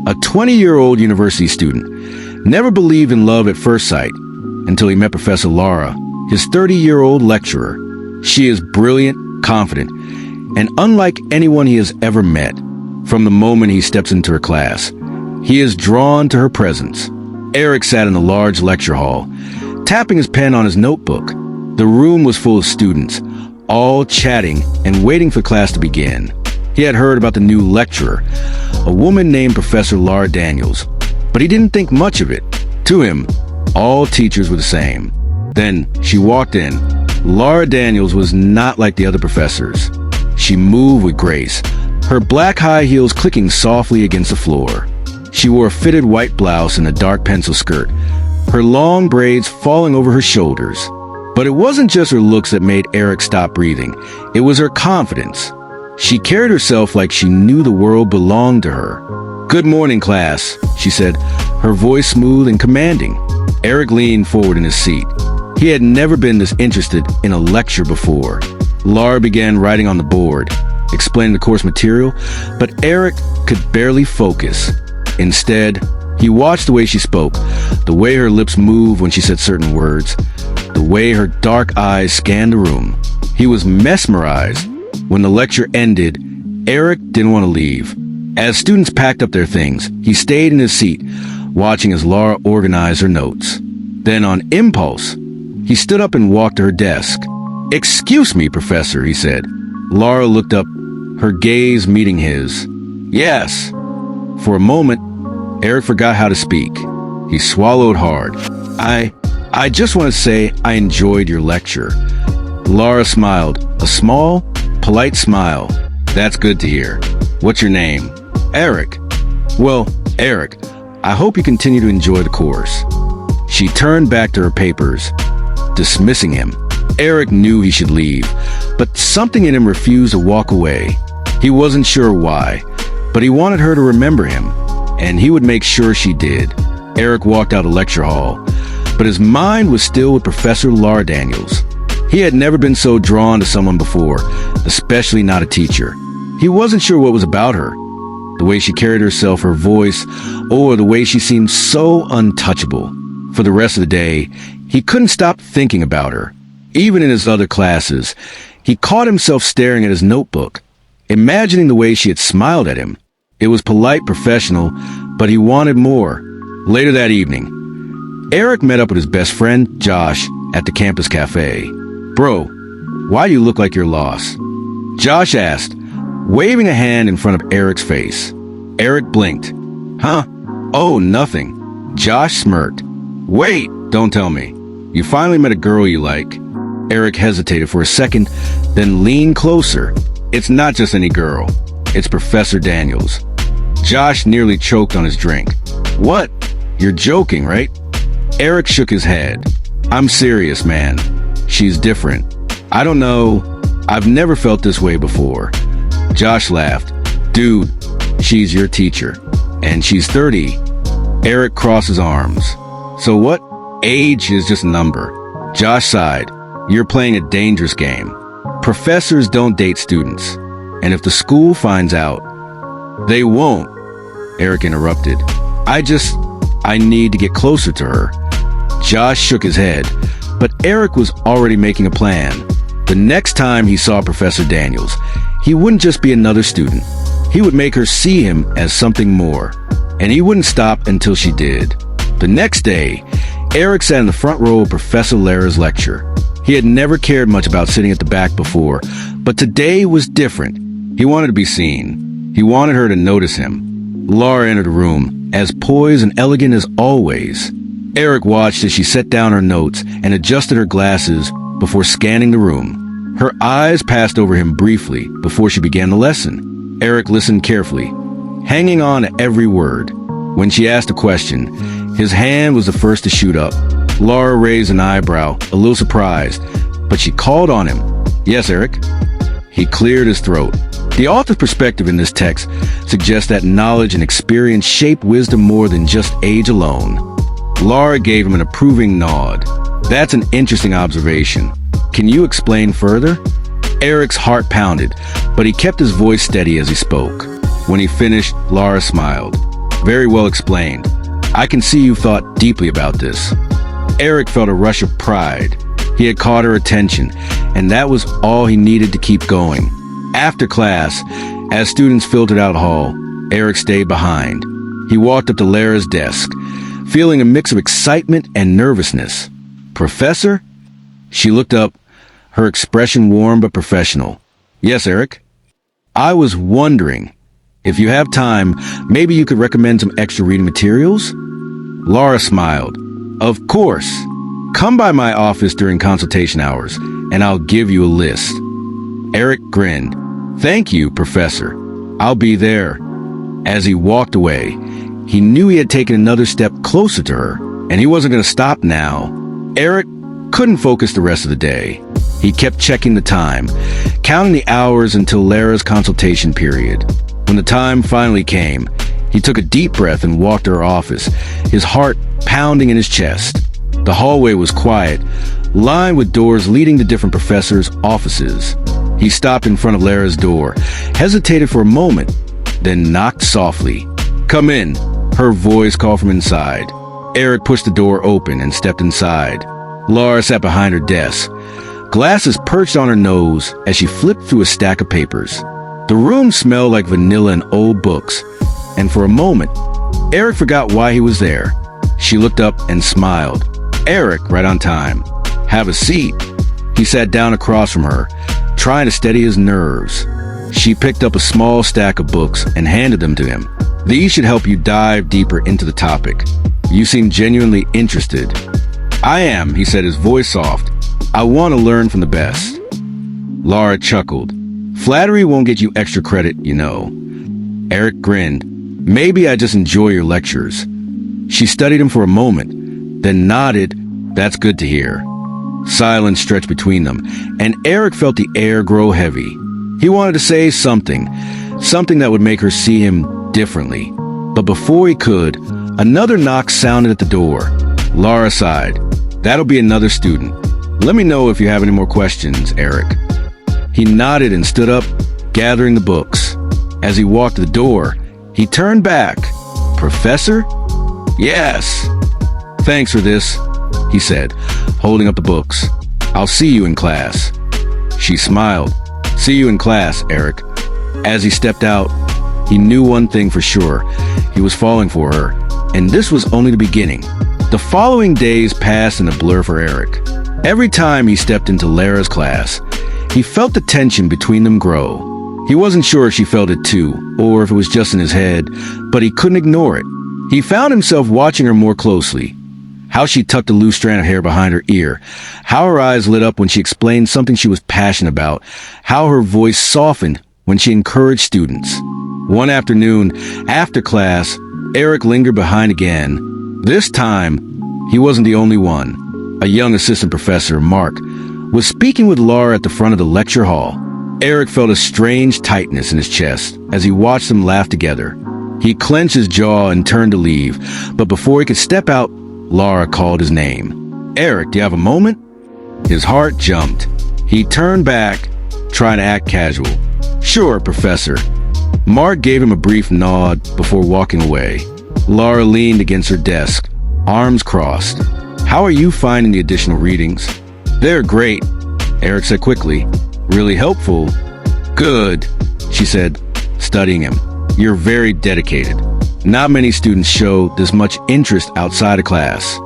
A 20-year-old university student never believed in love at first sight until he met Professor Laura, his 30-year-old lecturer. She is brilliant, confident, and unlike anyone he has ever met. From the moment he steps into her class, he is drawn to her presence. Eric sat in the large lecture hall, tapping his pen on his notebook. The room was full of students, all chatting and waiting for class to begin. He had heard about the new lecturer, a woman named Professor Laura Daniels, but he didn't think much of it. To him, all teachers were the same. Then she walked in. Laura Daniels was not like the other professors. She moved with grace, her black high heels clicking softly against the floor. She wore a fitted white blouse and a dark pencil skirt, her long braids falling over her shoulders. But it wasn't just her looks that made Eric stop breathing. It was her confidence. She carried herself like she knew the world belonged to her. "Good morning, class," she said, her voice smooth and commanding. Eric leaned forward in his seat. He had never been this interested in a lecture before. Laura began writing on the board, explaining the course material, but Eric could barely focus. Instead, he watched the way she spoke, the way her lips moved when she said certain words, the way her dark eyes scanned the room. He was mesmerized. When the lecture ended, Eric didn't want to leave. As students packed up their things, he stayed in his seat, watching as Laura organized her notes. Then, on impulse, he stood up and walked to her desk. "Excuse me, Professor," he said. Laura looked up, her gaze meeting his. "Yes." For a moment, Eric forgot how to speak. He swallowed hard. I just want to say I enjoyed your lecture." Laura smiled, a small, polite smile. "That's good to hear. What's your name?" "Eric." "Well, Eric, I hope you continue to enjoy the course." She turned back to her papers, dismissing him. Eric knew he should leave, but something in him refused to walk away. He wasn't sure why, but he wanted her to remember him, and he would make sure she did. Eric walked out of the lecture hall, but his mind was still with Professor Laura Daniels. He had never been so drawn to someone before, especially not a teacher. He wasn't sure what was about her, the way she carried herself, her voice, or the way she seemed so untouchable. For the rest of the day, he couldn't stop thinking about her. Even in his other classes, he caught himself staring at his notebook, imagining the way she had smiled at him. It was polite, professional, but he wanted more. Later that evening, Eric met up with his best friend, Josh, at the campus cafe. "Bro, why do you look like you're lost?" Josh asked, waving a hand in front of Eric's face. Eric blinked. "Huh? Oh, nothing." Josh smirked. "Wait, don't tell me. You finally met a girl you like." Eric hesitated for a second, then leaned closer. "It's not just any girl. It's Professor Daniels." Josh nearly choked on his drink. "What? You're joking, right?" Eric shook his head. "I'm serious, man. She's different. I don't know. I've never felt this way before." Josh laughed. "Dude, she's your teacher. And she's 30. Eric crossed his arms. "So what? Age is just a number." Josh sighed. "You're playing a dangerous game. Professors don't date students. And if the school finds out..." "They won't," Eric interrupted. I need to get closer to her." Josh shook his head, but Eric was already making a plan. The next time he saw Professor Daniels, he wouldn't just be another student. He would make her see him as something more, and he wouldn't stop until she did. The next day, Eric sat in the front row of Professor Lara's lecture. He had never cared much about sitting at the back before, but today was different. He wanted to be seen. He wanted her to notice him. Laura entered the room, as poised and elegant as always. Eric watched as she set down her notes and adjusted her glasses before scanning the room. Her eyes passed over him briefly before she began the lesson. Eric listened carefully, hanging on to every word. When she asked a question, his hand was the first to shoot up. Laura raised an eyebrow, a little surprised, but she called on him. "Yes, Eric?" He cleared his throat. The author's perspective in this text suggests that knowledge and experience shape wisdom more than just age alone. Laura gave him an approving nod. "That's an interesting observation. Can you explain further?" Eric's heart pounded, but he kept his voice steady as he spoke. When he finished, Laura smiled. Very well explained. I can see you thought deeply about this. Eric felt a rush of pride. He had caught her attention, and that was all he needed to keep going. After class, as students filtered out hall, Eric stayed behind. He walked up to Lara's desk, feeling a mix of excitement and nervousness. "Professor?" She looked up, her expression warm but professional. "Yes, Eric?" "I was wondering, if you have time, maybe you could recommend some extra reading materials?" Lara smiled. "Of course. Come by my office during consultation hours, and I'll give you a list." Eric grinned. "Thank you, Professor. I'll be there." As he walked away, he knew he had taken another step closer to her, and he wasn't going to stop now. Eric couldn't focus the rest of the day. He kept checking the time, counting the hours until Lara's consultation period. When the time finally came, he took a deep breath and walked to her office, his heart pounding in his chest. The hallway was quiet, lined with doors leading to different professors' offices. He stopped in front of Lara's door, hesitated for a moment, then knocked softly. "Come in," her voice called from inside. Eric pushed the door open and stepped inside. Lara sat behind her desk, glasses perched on her nose as she flipped through a stack of papers. The room smelled like vanilla and old books, and for a moment, Eric forgot why he was there. She looked up and smiled. "Eric, right on time. Have a seat." He sat down across from her, trying to steady his nerves. She picked up a small stack of books and handed them to him. "These should help you dive deeper into the topic. You seem genuinely interested." "I am," he said, his voice soft. "I want to learn from the best." Lara chuckled. "Flattery won't get you extra credit, you know." Eric grinned. "Maybe I just enjoy your lectures." She studied him for a moment, then nodded. "That's good to hear." Silence stretched between them, and Eric felt the air grow heavy. He wanted to say something that would make her see him differently. But before he could, another knock sounded at the door. Lara sighed. "That'll be another student. Let me know if you have any more questions, Eric." He nodded and stood up, gathering the books. As he walked to the door, he turned back. "Professor?" "Yes." "Thanks for this," he said, holding up the books. "I'll see you in class." She smiled. "See you in class, Eric." As he stepped out, he knew one thing for sure. He was falling for her, and this was only the beginning. The following days passed in a blur for Eric. Every time he stepped into Lara's class, he felt the tension between them grow. He wasn't sure if she felt it too, or if it was just in his head, but he couldn't ignore it. He found himself watching her more closely. How she tucked a loose strand of hair behind her ear, how her eyes lit up when she explained something she was passionate about, how her voice softened when she encouraged students. One afternoon, after class, Eric lingered behind again. This time, he wasn't the only one. A young assistant professor, Mark, was speaking with Lara at the front of the lecture hall. Eric felt a strange tightness in his chest as he watched them laugh together. He clenched his jaw and turned to leave, but before he could step out, Lara called his name. "Eric, do you have a moment?" His heart jumped. He turned back, trying to act casual. "Sure, Professor." Mark gave him a brief nod before walking away. Lara leaned against her desk, arms crossed. "How are you finding the additional readings?" "They're great," Eric said quickly. "Really helpful." "Good," she said, studying him. "You're very dedicated. Not many students show this much interest outside of class."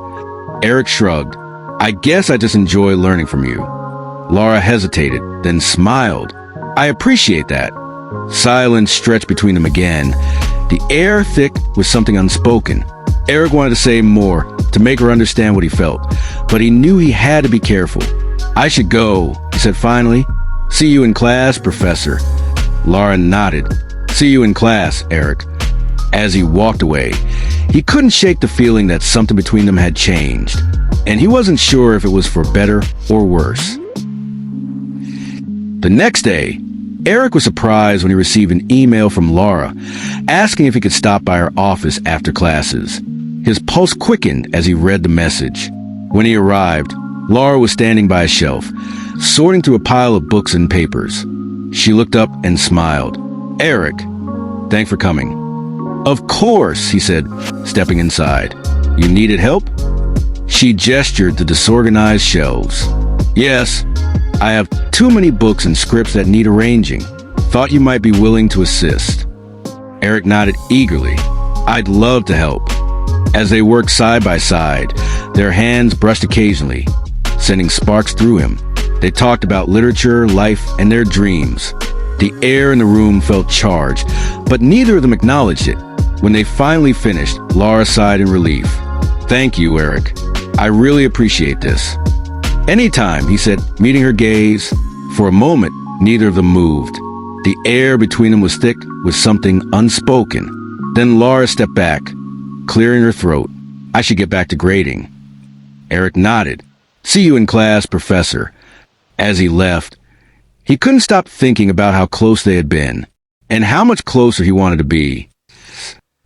Eric shrugged. "I guess I just enjoy learning from you." Lara hesitated, then smiled. "I appreciate that." Silence stretched between them again, the air thick with something unspoken. Eric wanted to say more, to make her understand what he felt, but he knew he had to be careful. "I should go," he said finally. "See you in class, Professor." Lara nodded. "See you in class, Eric." As he walked away, he couldn't shake the feeling that something between them had changed, and he wasn't sure if it was for better or worse. The next day, Eric was surprised when he received an email from Lara asking if he could stop by her office after classes. His pulse quickened as he read the message. When he arrived, Lara was standing by a shelf, sorting through a pile of books and papers. She looked up and smiled. "Eric, thanks for coming." "Of course," he said, stepping inside. "You needed help?" She gestured to disorganized shelves. "Yes, I have too many books and scripts that need arranging. Thought you might be willing to assist." Eric nodded eagerly. "I'd love to help." As they worked side by side, their hands brushed occasionally, sending sparks through him. They talked about literature, life, and their dreams. The air in the room felt charged, but neither of them acknowledged it. When they finally finished, Laura sighed in relief. "Thank you, Eric. I really appreciate this." "Anytime," he said, meeting her gaze. For a moment, neither of them moved. The air between them was thick with something unspoken. Then Laura stepped back, clearing her throat. "I should get back to grading." Eric nodded. "See you in class, Professor." As he left, he couldn't stop thinking about how close they had been, and how much closer he wanted to be.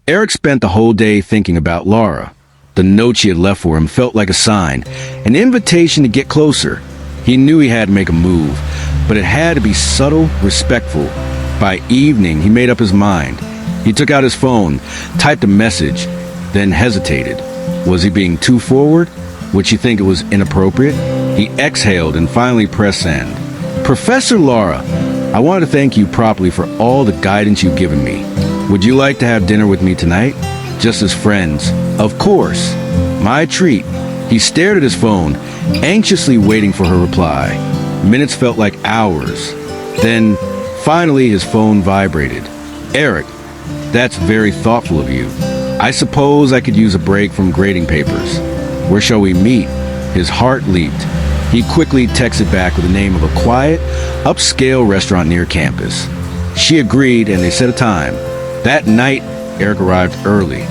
Eric spent the whole day thinking about Laura. The note she had left for him felt like a sign, an invitation to get closer. He knew he had to make a move, but it had to be subtle, respectful. By evening, he made up his mind. He took out his phone, typed a message, then hesitated. Was he being too forward? Would she think it was inappropriate? He exhaled and finally pressed send. "Professor Laura, I want to thank you properly for all the guidance you've given me. Would you like to have dinner with me tonight? Just as friends." "Of course. My treat." He stared at his phone, anxiously waiting for her reply. Minutes felt like hours. Then, finally, his phone vibrated. "Eric, that's very thoughtful of you. I suppose I could use a break from grading papers. Where shall we meet?" His heart leaped. He quickly texted back with the name of a quiet, upscale restaurant near campus. She agreed, and they set a time. That night, Eric arrived early.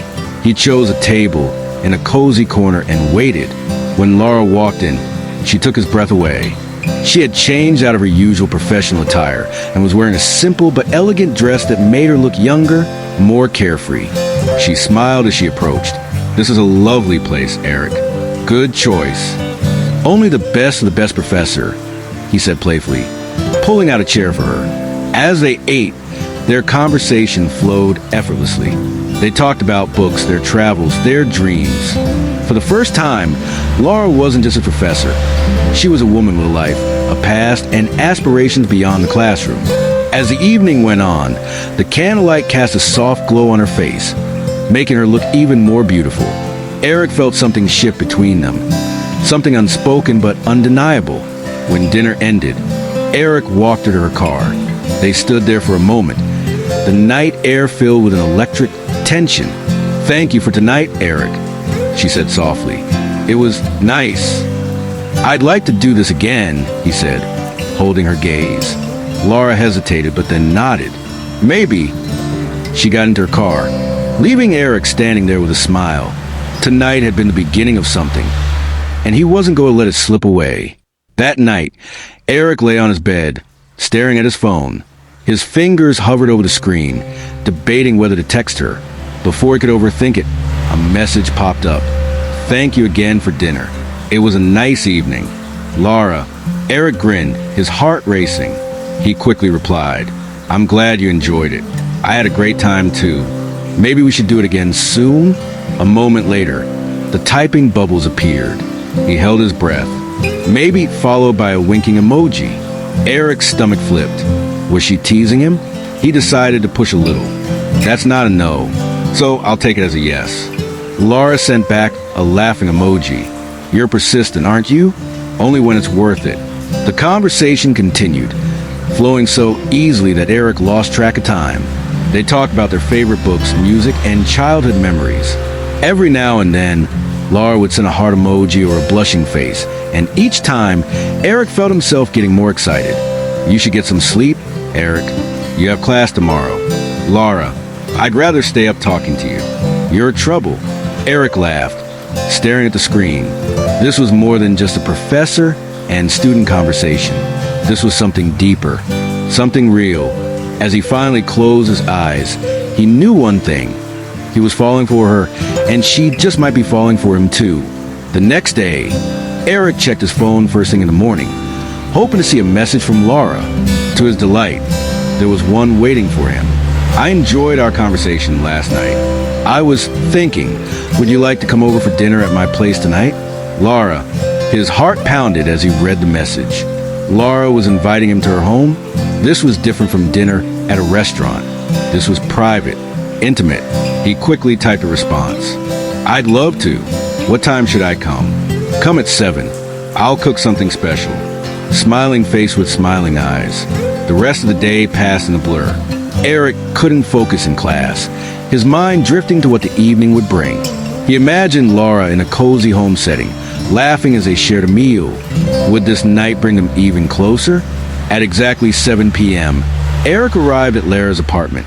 He chose a table in a cozy corner and waited. When Laura walked in, she took his breath away. She had changed out of her usual professional attire and was wearing a simple but elegant dress that made her look younger, more carefree. She smiled as she approached. "This is a lovely place, Eric. Good choice." "Only the best of the best, Professor," he said playfully, pulling out a chair for her. As they ate, their conversation flowed effortlessly. They talked about books, their travels, their dreams. For the first time, Laura wasn't just a professor. She was a woman with a life, a past, and aspirations beyond the classroom. As the evening went on, the candlelight cast a soft glow on her face, making her look even more beautiful. Eric felt something shift between them, something unspoken but undeniable. When dinner ended, Eric walked her to her car. They stood there for a moment, the night air filled with an electric tension. "Thank you for tonight, Eric," she said softly. "It was nice." "I'd like to do this again," he said, holding her gaze. Laura hesitated but then nodded. "Maybe." She got into her car, leaving Eric standing there with a smile. Tonight had been the beginning of something, and he wasn't going to let it slip away. That night, Eric lay on his bed, staring at his phone. His fingers hovered over the screen, debating whether to text her. Before he could overthink it, a message popped up. "Thank you again for dinner. It was a nice evening." "Laura." Eric grinned, his heart racing. He quickly replied, "I'm glad you enjoyed it. I had a great time too. Maybe we should do it again soon?" A moment later, the typing bubbles appeared. He held his breath. "Maybe," followed by a winking emoji. Eric's stomach flipped. Was she teasing him? He decided to push a little. "That's not a no, so I'll take it as a yes." Laura sent back a laughing emoji. "You're persistent, aren't you? Only when it's worth it." The conversation continued, flowing so easily that Eric lost track of time. They talked about their favorite books, music, and childhood memories. Every now and then, Laura would send a heart emoji or a blushing face, and each time, Eric felt himself getting more excited. "You should get some sleep, Eric. You have class tomorrow." "Laura, I'd rather stay up talking to you." "You're trouble." Eric laughed, staring at the screen. This was more than just a professor and student conversation. This was something deeper, something real. As he finally closed his eyes, he knew one thing. He was falling for her, and she just might be falling for him too. The next day, Eric checked his phone first thing in the morning, hoping to see a message from Laura. To his delight, there was one waiting for him. I enjoyed our conversation last night. I was thinking, would you like to come over for dinner at my place tonight? Laura, his heart pounded as he read the message. Laura was inviting him to her home. This was different from dinner at a restaurant. This was private, intimate. He quickly typed a response. I'd love to. What time should I come? Come at 7. I'll cook something special. Smiling face with smiling eyes. The rest of the day passed in a blur. Eric couldn't focus in class, his mind drifting to what the evening would bring. He imagined Laura in a cozy home setting, laughing as they shared a meal. Would this night bring them even closer? At exactly 7 p.m., Eric arrived at Lara's apartment,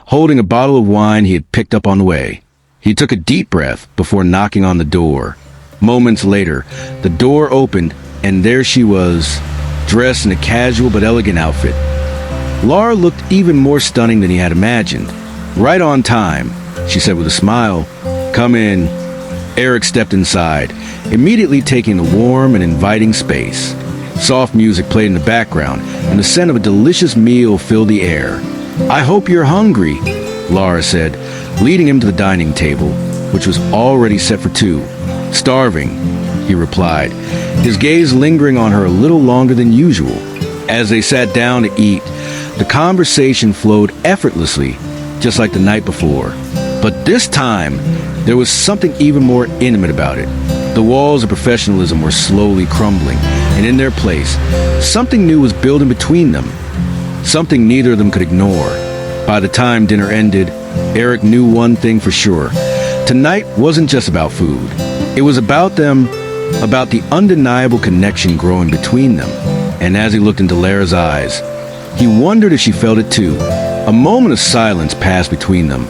holding a bottle of wine he had picked up on the way. He took a deep breath before knocking on the door. Moments later, the door opened, and there she was, dressed in a casual but elegant outfit. Laura looked even more stunning than he had imagined. Right on time, she said with a smile. Come in. Eric stepped inside, immediately taking the warm and inviting space. Soft music played in the background, and the scent of a delicious meal filled the air. I hope you're hungry, Laura said, leading him to the dining table, which was already set for 2. Starving, he replied, his gaze lingering on her a little longer than usual. As they sat down to eat, the conversation flowed effortlessly, just like the night before. But this time, there was something even more intimate about it. The walls of professionalism were slowly crumbling, and in their place, something new was building between them, something neither of them could ignore. By the time dinner ended, Eric knew one thing for sure. Tonight wasn't just about food. It was about them, about the undeniable connection growing between them. And as he looked into Lara's eyes, he wondered if she felt it too. A moment of silence passed between them,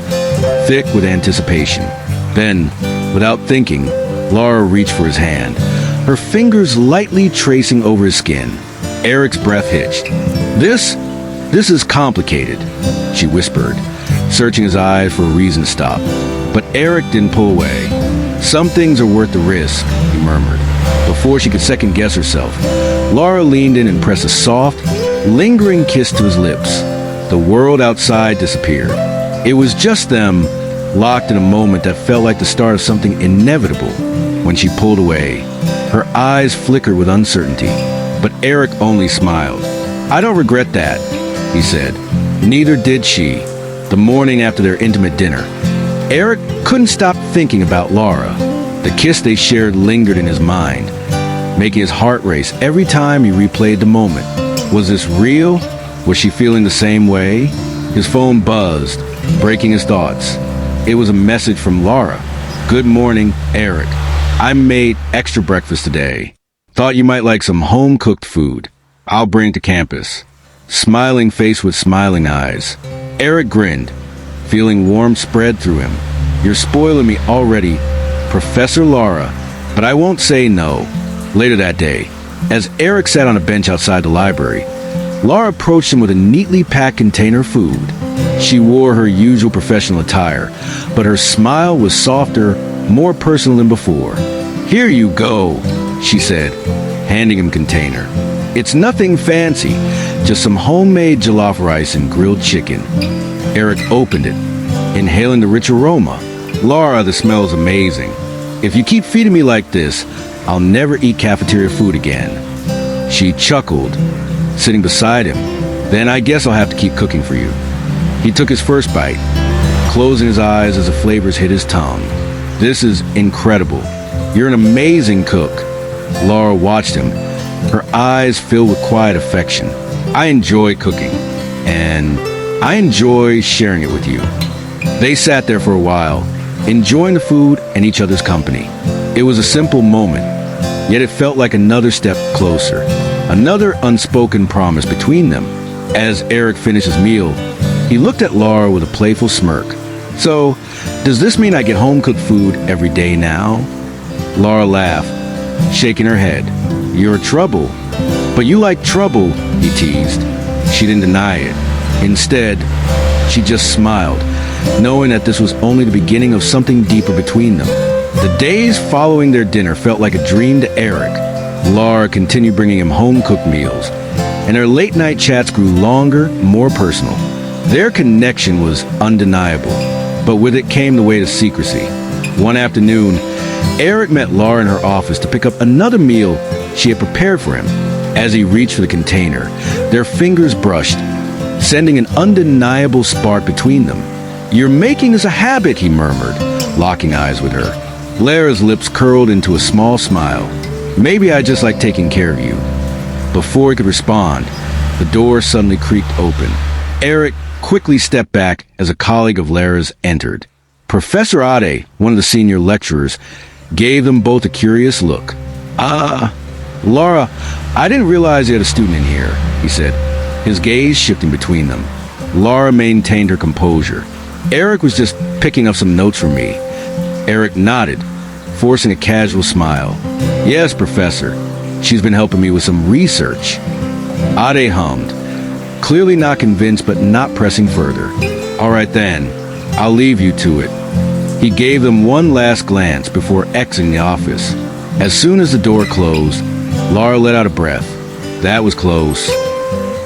thick with anticipation. Then, without thinking, Laura reached for his hand, her fingers lightly tracing over his skin. Eric's breath hitched. This is complicated, she whispered, searching his eyes for a reason to stop. But Eric didn't pull away. Some things are worth the risk, he murmured. Before she could second-guess herself, Laura leaned in and pressed a soft, lingering kiss to his lips. The world outside disappeared. It was just them, locked in a moment that felt like the start of something inevitable. When she pulled away, her eyes flickered with uncertainty, but Eric only smiled. I don't regret that, he said. Neither did she. The morning after their intimate dinner, Eric couldn't stop thinking about Laura. The kiss they shared lingered in his mind, making his heart race every time he replayed the moment. Was this real? Was she feeling the same way? His phone buzzed, breaking his thoughts. It was a message from Laura. Good morning, Eric. I made extra breakfast today. Thought you might like some home-cooked food. I'll bring it to campus. Smiling face with smiling eyes. Eric grinned, feeling warmth spread through him. You're spoiling me already, Professor Laura, but I won't say no. Later that day, as Eric sat on a bench outside the library, Laura approached him with a neatly packed container of food. She wore her usual professional attire, but her smile was softer, more personal than before. Here you go, she said, handing him container. It's nothing fancy, just some homemade jollof rice and grilled chicken. Eric opened it, inhaling the rich aroma. Laura, the smell is amazing. If you keep feeding me like this, I'll never eat cafeteria food again. She chuckled, sitting beside him. Then I guess I'll have to keep cooking for you. He took his first bite, closing his eyes as the flavors hit his tongue. This is incredible. You're an amazing cook. Laura watched him, her eyes filled with quiet affection. I enjoy cooking, and I enjoy sharing it with you. They sat there for a while, enjoying the food and each other's company. It was a simple moment, yet it felt like another step closer, another unspoken promise between them. As Eric finished his meal, he looked at Laura with a playful smirk. So, does this mean I get home-cooked food every day now? Laura laughed, shaking her head. You're trouble. But you like trouble, he teased. She didn't deny it. Instead, she just smiled, knowing that this was only the beginning of something deeper between them. The days following their dinner felt like a dream to Eric. Laura continued bringing him home-cooked meals, and their late-night chats grew longer, more personal. Their connection was undeniable, but with it came the weight of secrecy. One afternoon, Eric met Laura in her office to pick up another meal she had prepared for him. As he reached for the container, their fingers brushed, sending an undeniable spark between them. "You're making this a habit," he murmured, locking eyes with her. Lara's lips curled into a small smile. "Maybe I just like taking care of you." Before he could respond, the door suddenly creaked open. Eric quickly stepped back as a colleague of Lara's entered. Professor Ade, one of the senior lecturers, gave them both a curious look. Laura, I didn't realize you had a student in here," he said, his gaze shifting between them. Laura maintained her composure. "Eric was just picking up some notes from me." Eric nodded, forcing a casual smile. "Yes, Professor. She's been helping me with some research." Ade hummed, clearly not convinced but not pressing further. "All right then, I'll leave you to it." He gave them one last glance before exiting the office. As soon as the door closed, Laura let out a breath. That was close.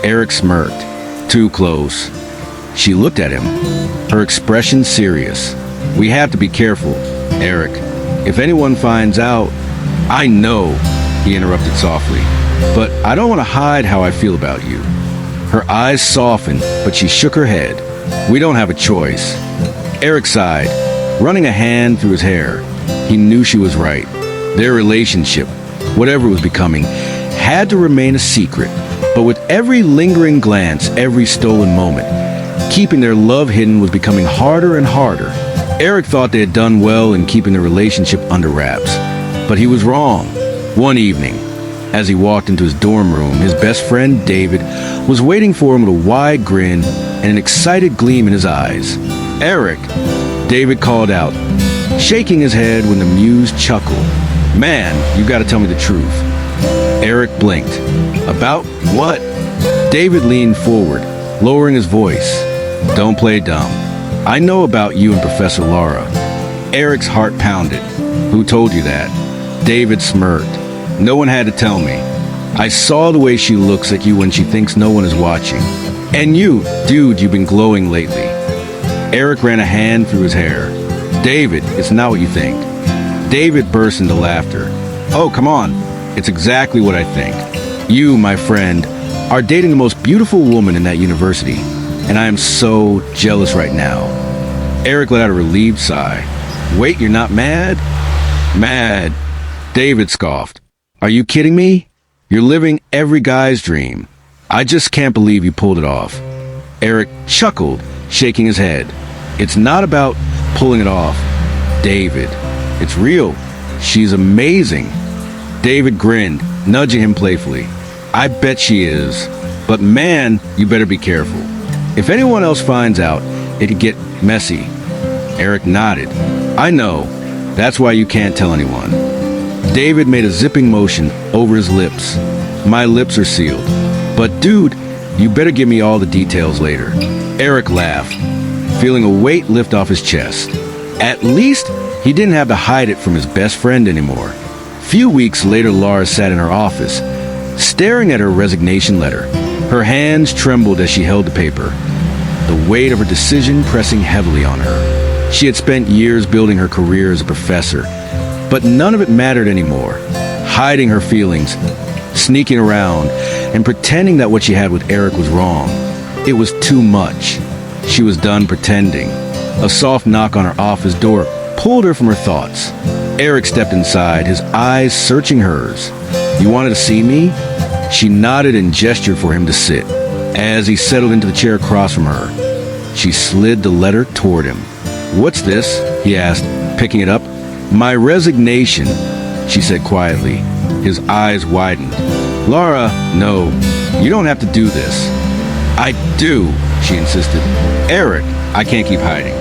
Eric smirked. Too close. She looked at him, her expression serious. "We have to be careful, Eric. If anyone finds out..." "I know," he interrupted softly, "but I don't want to hide how I feel about you." Her eyes softened, but she shook her head. "We don't have a choice." Eric sighed, running a hand through his hair. He knew she was right. Their relationship, whatever it was becoming, had to remain a secret. But with every lingering glance, every stolen moment, keeping their love hidden was becoming harder and harder. Eric thought they had done well in keeping the relationship under wraps. But he was wrong. One evening, as he walked into his dorm room, his best friend, David, was waiting for him with a wide grin and an excited gleam in his eyes. "Eric," David called out, shaking his head with an amused chuckle. "Man, you gotta tell me the truth." Eric blinked. "About what?" David leaned forward, lowering his voice. "Don't play dumb. I know about you and Professor Laura." Eric's heart pounded. "Who told you that?" David smirked. "No one had to tell me. I saw the way she looks at you when she thinks no one is watching. And you, dude, you've been glowing lately." Eric ran a hand through his hair. "David, it's not what you think." David burst into laughter. "Oh, come on. It's exactly what I think. You, my friend, are dating the most beautiful woman in that university, and I am so jealous right now." Eric let out a relieved sigh. "Wait, you're not mad?" "Mad," David scoffed. "Are you kidding me? You're living every guy's dream. I just can't believe you pulled it off." Eric chuckled, shaking his head. "It's not about pulling it off, David. It's real. She's amazing." David grinned, nudging him playfully. "I bet she is. But man, you better be careful. If anyone else finds out, it could get messy." Eric nodded. "I know. That's why you can't tell anyone." David made a zipping motion over his lips. "My lips are sealed. But dude, you better give me all the details later." Eric laughed, feeling a weight lift off his chest. At least he didn't have to hide it from his best friend anymore. Few weeks later, Laura sat in her office, staring at her resignation letter. Her hands trembled as she held the paper, the weight of her decision pressing heavily on her. She had spent years building her career as a professor, but none of it mattered anymore. Hiding her feelings, sneaking around, and pretending that what she had with Eric was wrong. It was too much. She was done pretending. A soft knock on her office door pulled her from her thoughts. Eric stepped inside, his eyes searching hers. "You wanted to see me?" She nodded and gestured for him to sit. As he settled into the chair across from her, she slid the letter toward him. "What's this?" he asked, picking it up. "My resignation," she said quietly. His eyes widened. "Laura, no, you don't have to do this." "I do," she insisted. "Eric, I can't keep hiding.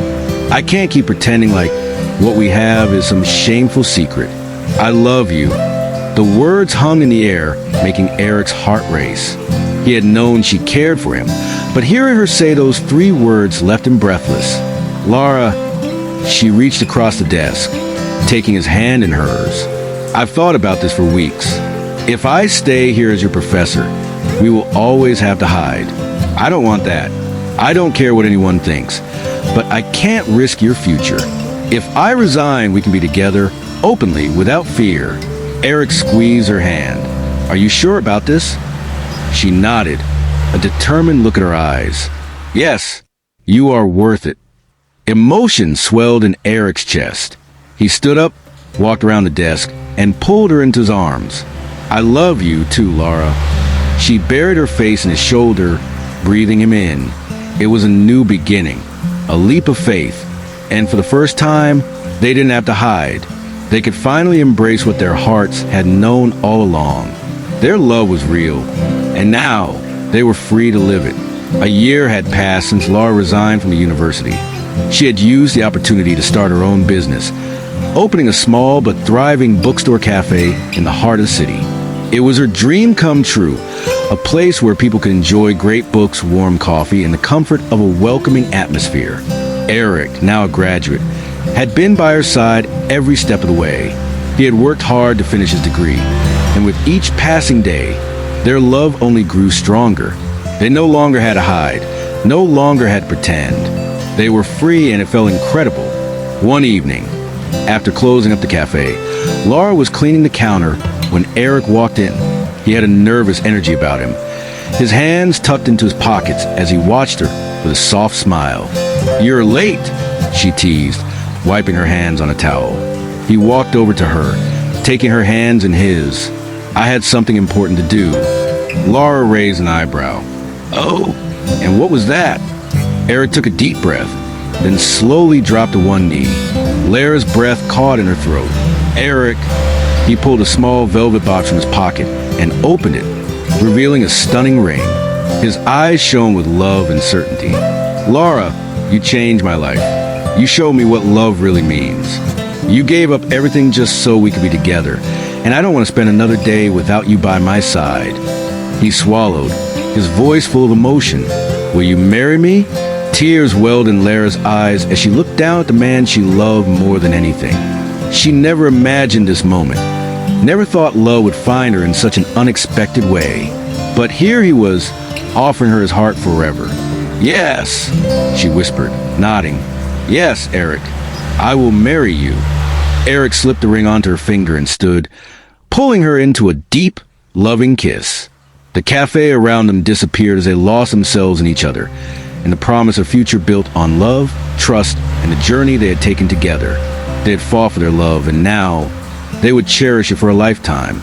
I can't keep pretending like what we have is some shameful secret. I love you." The words hung in the air, making Eric's heart race. He had known she cared for him, but hearing her say those 3 words left him breathless. "Laura," she reached across the desk, taking his hand in hers. "I've thought about this for weeks. If I stay here as your professor, we will always have to hide. I don't want that. I don't care what anyone thinks, but I can't risk your future. If I resign, we can be together, openly, without fear. Eric squeezed her hand. Are you sure about this? She nodded, a determined look in her eyes. Yes, you are worth it. Emotion swelled in Eric's chest. He stood up, walked around the desk, and pulled her into his arms. I love you too, Laura. She buried her face in his shoulder, breathing him in. It was a new beginning, a leap of faith, and for the first time, they didn't have to hide. They could finally embrace what their hearts had known all along. Their love was real, and now they were free to live it. A year had passed since Laura resigned from the university. She had used the opportunity to start her own business, opening a small but thriving bookstore cafe in the heart of the city. It was her dream come true, a place where people could enjoy great books, warm coffee, and the comfort of a welcoming atmosphere. Eric, now a graduate, had been by her side every step of the way. He had worked hard to finish his degree, and with each passing day, their love only grew stronger. They no longer had to hide, no longer had to pretend. They were free, and it felt incredible. One evening, after closing up the cafe, Laura was cleaning the counter when Eric walked in. He had a nervous energy about him, his hands tucked into his pockets as he watched her with a soft smile. You're late, she teased, wiping her hands on a towel. He walked over to her, taking her hands in his. I had something important to do. Laura raised an eyebrow. Oh, and what was that? Eric took a deep breath, then slowly dropped to one knee. Lara's breath caught in her throat. Eric, he pulled a small velvet box from his pocket and opened it, revealing a stunning ring. His eyes shone with love and certainty. Laura, you changed my life. You showed me what love really means. You gave up everything just so we could be together, and I don't want to spend another day without you by my side. He swallowed, his voice full of emotion. Will you marry me? Tears welled in Lara's eyes as she looked down at the man she loved more than anything. She never imagined this moment, never thought love would find her in such an unexpected way. But here he was, offering her his heart forever. Yes, she whispered, nodding. Yes, Eric, I will marry you. Eric slipped the ring onto her finger and stood, pulling her into a deep, loving kiss. The cafe around them disappeared as they lost themselves in each other, and the promise of a future built on love, trust, and the journey they had taken together. They had fought for their love, and now they would cherish it for a lifetime.